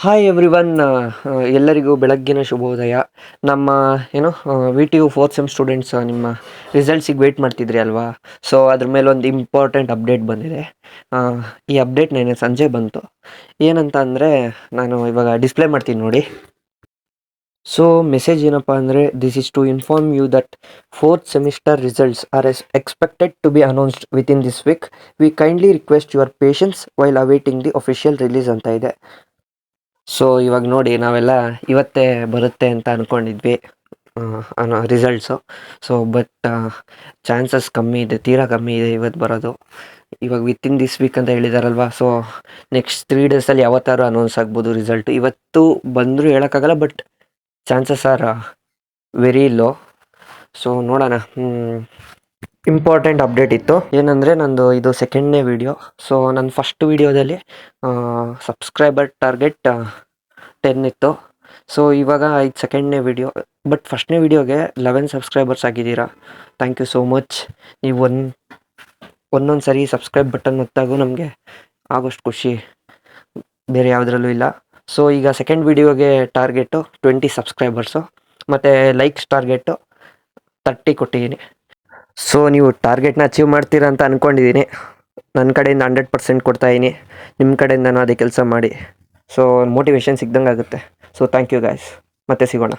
Hi everyone, ಎಲ್ಲರಿಗೂ ಬೆಳಗ್ಗಿನ ಶುಭೋದಯ. ನಮ್ಮ V T U fourth sem students ನಿಮ್ಮ ರಿಸಲ್ಟ್ಸಿಗೆ ವೆಯ್ಟ್ ಮಾಡ್ತಿದ್ರಿ ಅಲ್ವಾ? ಸೊ ಅದ್ರ ಮೇಲೆ ಒಂದು ಇಂಪಾರ್ಟೆಂಟ್ ಅಪ್ಡೇಟ್ ಬಂದಿದೆ. ಈ ಅಪ್ಡೇಟ್ ನೆನ್ನೆ ಸಂಜೆ ಬಂತು. ಏನಂತ ಅಂದರೆ, ನಾನು ಇವಾಗ ಡಿಸ್ಪ್ಲೇ ಮಾಡ್ತೀನಿ ನೋಡಿ. ಸೊ ಮೆಸೇಜ್ ಏನಪ್ಪ ಅಂದರೆ, this is to inform you that fourth semester results are expected to be announced within this week. We kindly request your patience while awaiting the official release ಅಂತ ಇದೆ. So ಇವಾಗ ನೋಡಿ, ನಾವೆಲ್ಲ ಇವತ್ತೇ ಬರುತ್ತೆ ಅಂತ ಅಂದ್ಕೊಂಡಿದ್ವಿ ರಿಸಲ್ಟ್ಸು. ಸೊ ಬಟ್ ಚಾನ್ಸಸ್ ಕಮ್ಮಿ ಇದೆ, ತೀರಾ ಕಮ್ಮಿ ಇದೆ ಇವತ್ತು ಬರೋದು. ಇವಾಗ ವಿತಿನ್ ದಿಸ್ ವೀಕ್ ಅಂತ ಹೇಳಿದಾರಲ್ವಾ, ಸೊ ನೆಕ್ಸ್ಟ್ 3 ಡೇಸಲ್ಲಿ ಯಾವತ್ತಾರು ಅನೌನ್ಸ್ ಆಗ್ಬೋದು ರಿಸಲ್ಟ್. ಇವತ್ತು ಬಂದರೂ ಹೇಳೋಕ್ಕಾಗಲ್ಲ, but chances are very low. So ನೋಡೋಣ. ಇಂಪಾರ್ಟೆಂಟ್ ಅಪ್ಡೇಟ್ ಇತ್ತು. ಏನಂದರೆ, ನಂದು ಇದು ಸೆಕೆಂಡ್ನೇ ವಿಡಿಯೋ. ಸೊ ನನ್ನ ಫಸ್ಟ್ ವಿಡಿಯೋದಲ್ಲಿ ಸಬ್ಸ್ಕ್ರೈಬರ್ ಟಾರ್ಗೆಟ್ 10 ಇತ್ತು. ಸೊ ಇವಾಗ ಇದು ಸೆಕೆಂಡ್ನೇ ವಿಡಿಯೋ, ಬಟ್ ಫಸ್ಟ್ನೇ ವಿಡಿಯೋಗೆ 11 ಸಬ್ಸ್ಕ್ರೈಬರ್ಸ್ ಆಗಿದ್ದೀರಾ. Thank you so much. ನೀವು ಒಂದೊಂದು ಸರಿ ಸಬ್ಸ್ಕ್ರೈಬ್ ಬಟನ್ ಒತ್ತಾಗೂ ನಮಗೆ ಆಗೋಷ್ಟು ಖುಷಿ ಬೇರೆ ಯಾವುದ್ರಲ್ಲೂ ಇಲ್ಲ. ಸೊ ಈಗ ಸೆಕೆಂಡ್ ವಿಡಿಯೋಗೆ ಟಾರ್ಗೆಟು 20 ಸಬ್ಸ್ಕ್ರೈಬರ್ಸು, ಮತ್ತು ಲೈಕ್ಸ್ ಟಾರ್ಗೆಟು 30 ಕೊಟ್ಟಿದ್ದೀನಿ. ಸೊ ನೀವು ಟಾರ್ಗೆಟ್ನ ಅಚೀವ್ ಮಾಡ್ತೀರಾ ಅಂತ ಅಂದ್ಕೊಂಡಿದ್ದೀನಿ. ನನ್ನ ಕಡೆಯಿಂದ 100% ಕೊಡ್ತಾಯಿದ್ದೀನಿ. ನಿಮ್ಮ ಕಡೆಯಿಂದನೂ ಅದೇ ಕೆಲಸ ಮಾಡಿ. ಸೊ ಮೋಟಿವೇಶನ್ ಸಿಗ್ದಂಗೆ ಆಗುತ್ತೆ. So thank you guys. ಮತ್ತೆ ಸಿಗೋಣ.